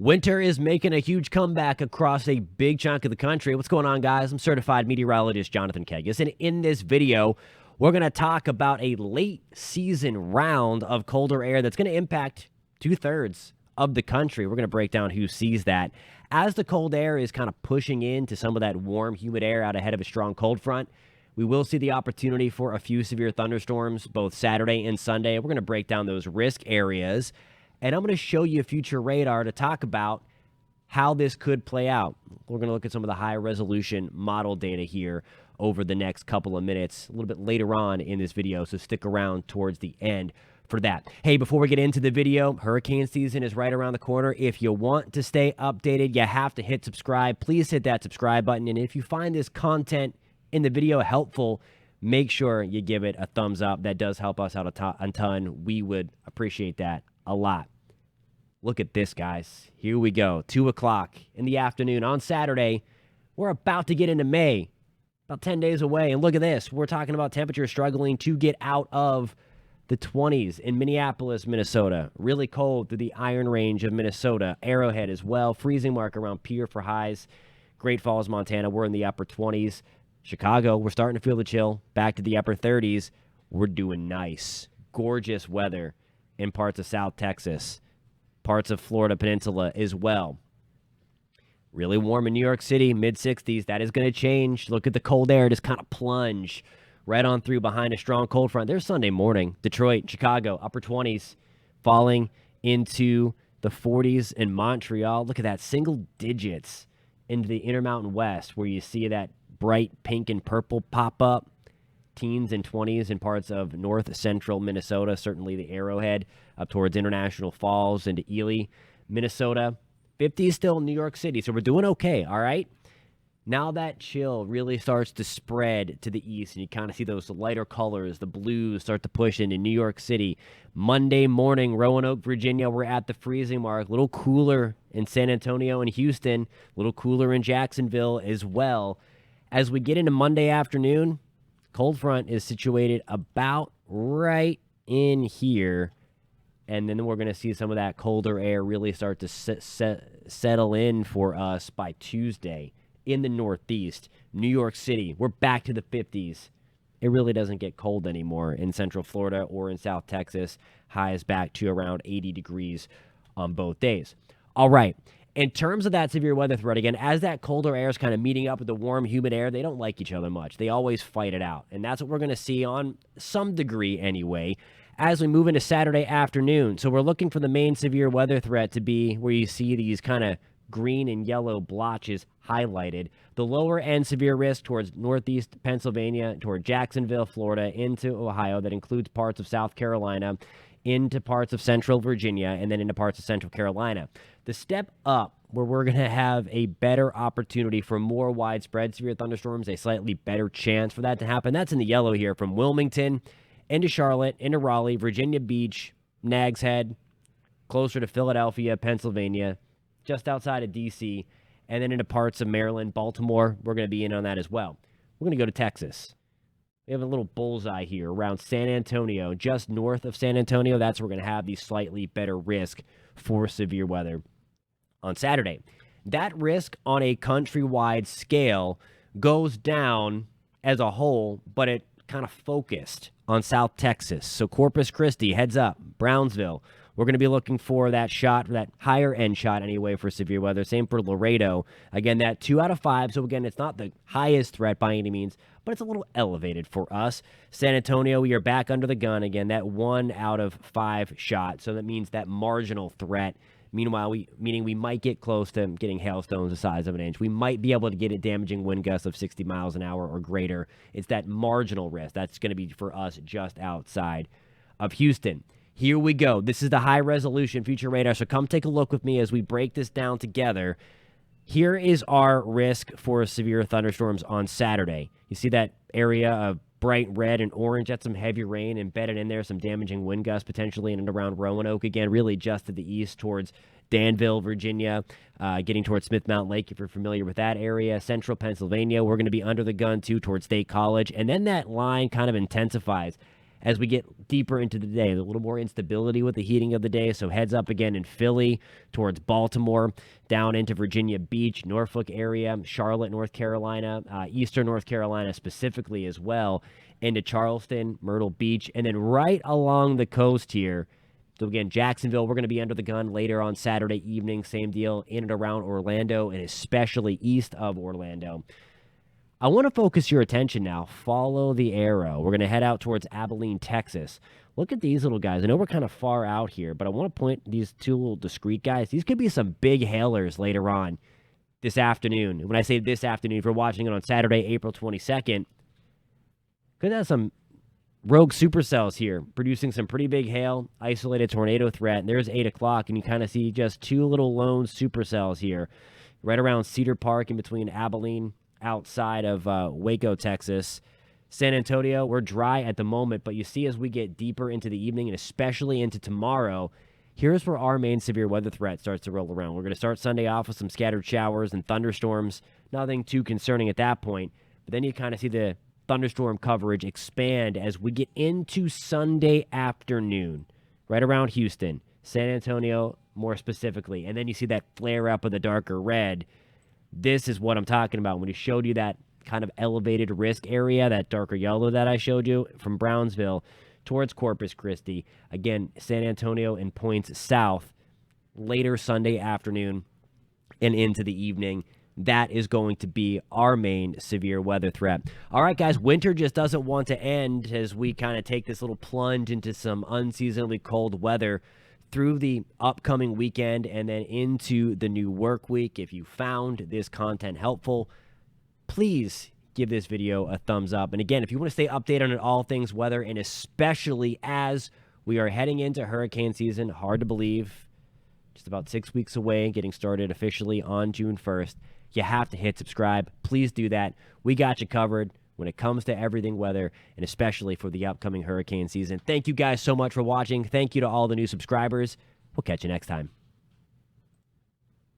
Winter is making a huge comeback across a big chunk of the country. What's going on, guys? I'm certified meteorologist Jonathan Kegas, and in this video, we're going to talk about a late season round of colder air that's going to impact 2/3 of the country. We're going to break down who sees that. As the cold air is kind of pushing into some of that warm, humid air out ahead of a strong cold front, we will see the opportunity for a few severe thunderstorms both Saturday and Sunday. We're going to break down those risk areas. And I'm going to show you a future radar to talk about how this could play out. We're going to look at some of the high resolution model data here over the next couple of minutes, a little bit later on in this video, so stick around towards the end for that. Hey, before we get into the video, hurricane season is right around the corner. If you want to stay updated, you have to hit subscribe. Please hit that subscribe button. And if you find this content in the video helpful, make sure you give it a thumbs up. That does help us out a ton. We would appreciate that a lot. Look at this, guys. Here we go. 2 o'clock in the afternoon on Saturday. We're about to get into May, about 10 days away. And look at this. We're talking about temperatures struggling to get out of the 20s in Minneapolis, Minnesota. Really cold through the Iron Range of Minnesota. Arrowhead as well. Freezing mark around Pierre for highs. Great Falls, Montana. We're in the upper 20s. Chicago, we're starting to feel the chill. Back to the upper 30s. We're doing nice. Gorgeous weather in parts of South Texas. Parts of Florida Peninsula as well. Really warm in New York City, mid-60s. That is going to change. Look at the cold air just kind of plunge right on through behind a strong cold front. There's Sunday morning. Detroit, Chicago, upper 20s, falling into the 40s in Montreal. Look at that, single digits into the Intermountain West where you see that bright pink and purple pop up. Teens and 20s in parts of north central Minnesota, certainly the Arrowhead up towards International Falls into Ely, Minnesota. 50s still in New York City, so we're doing okay, all right? Now that chill really starts to spread to the east, and you kind of see those lighter colors, the blues start to push into New York City. Monday morning, Roanoke, Virginia, we're at the freezing mark. A little cooler in San Antonio and Houston, a little cooler in Jacksonville as well. As we get into Monday afternoon, cold front is situated about right in here, and then we're going to see some of that colder air really start to settle in for us by Tuesday in the Northeast. New York City, we're back to the 50s. It really doesn't get cold anymore in Central Florida or in South Texas. Highs back to around 80 degrees on both days. All right. In terms of that severe weather threat, again, as that colder air is kind of meeting up with the warm, humid air, they don't like each other much. They always fight it out. And that's what we're going to see on some degree anyway as we move into Saturday afternoon. So we're looking for the main severe weather threat to be where you see these kind of green and yellow blotches highlighted. The lower end severe risk towards northeast Pennsylvania, toward Jacksonville, Florida, into Ohio. That includes parts of South Carolina, into parts of central Virginia, and then into parts of central Carolina. The step up where we're going to have a better opportunity for more widespread severe thunderstorms, a slightly better chance for that to happen, that's in the yellow here from Wilmington into Charlotte, into Raleigh, Virginia Beach, Nags Head, closer to Philadelphia, Pennsylvania, just outside of D.C., and then into parts of Maryland, Baltimore. We're going to be in on that as well. We're going to go to Texas. We have a little bullseye here around San Antonio, just north of San Antonio. That's where we're going to have the slightly better risk for severe weather on Saturday. That risk on a countrywide scale goes down as a whole, but it kind of focused on South Texas. So Corpus Christi, heads up, Brownsville. We're going to be looking for that shot, that higher end shot anyway for severe weather. Same for Laredo. Again, that 2 out of 5. So again, it's not the highest threat by any means, but it's a little elevated for us. San Antonio, we are back under the gun again. That 1 out of 5 shot. So that means that marginal threat. Meanwhile, meaning we might get close to getting hailstones the size of an inch. We might be able to get a damaging wind gusts of 60 miles an hour or greater. It's that marginal risk. That's going to be for us just outside of Houston. Here we go. This is the high-resolution future radar, so come take a look with me as we break this down together. Here is our risk for severe thunderstorms on Saturday. You see that area of bright red and orange? That's some heavy rain embedded in there, some damaging wind gusts potentially in and around Roanoke. Again, really just to the east towards Danville, Virginia, getting towards Smith Mountain Lake, if you're familiar with that area. Central Pennsylvania, we're going to be under the gun, too, towards State College. And then that line kind of intensifies as we get deeper into the day. A little more instability with the heating of the day. So heads up again in Philly towards Baltimore, down into Virginia Beach, Norfolk area, Charlotte, North Carolina, Eastern North Carolina specifically as well, into Charleston, Myrtle Beach, and then right along the coast here. So again, Jacksonville, we're going to be under the gun later on Saturday evening. Same deal in and around Orlando, and especially east of Orlando. I want to focus your attention now. Follow the arrow. We're going to head out towards Abilene, Texas. Look at these little guys. I know we're kind of far out here, but I want to point these two little discrete guys. These could be some big hailers later on this afternoon. When I say this afternoon, if you're watching it on Saturday, April 22nd, could have some rogue supercells here producing some pretty big hail, isolated tornado threat. And there's 8 o'clock, and you kind of see just two little lone supercells here right around Cedar Park in between Abilene, outside of Waco, Texas. San Antonio, we're dry at the moment, but you see as we get deeper into the evening and especially into tomorrow, here's where our main severe weather threat starts to roll around. We're going to start Sunday off with some scattered showers and thunderstorms. Nothing too concerning at that point, but then you kind of see the thunderstorm coverage expand as we get into Sunday afternoon, right around Houston, San Antonio more specifically, and then you see that flare up of the darker red. This is what I'm talking about when he showed you that kind of elevated risk area, that darker yellow that I showed you from Brownsville towards Corpus Christi. Again, San Antonio and points south later Sunday afternoon and into the evening. That is going to be our main severe weather threat. All right, guys, winter just doesn't want to end as we kind of take this little plunge into some unseasonably cold weather through the upcoming weekend and then into the new work week. If you found this content helpful, please give this video a thumbs up. And again, if you want to stay updated on all things weather, and especially as we are heading into hurricane season, hard to believe, just about 6 weeks away, getting started officially on June 1st, you have to hit subscribe. Please do that. We got you covered when it comes to everything weather, and especially for the upcoming hurricane season. Thank you guys so much for watching. Thank you to all the new subscribers. We'll catch you next time.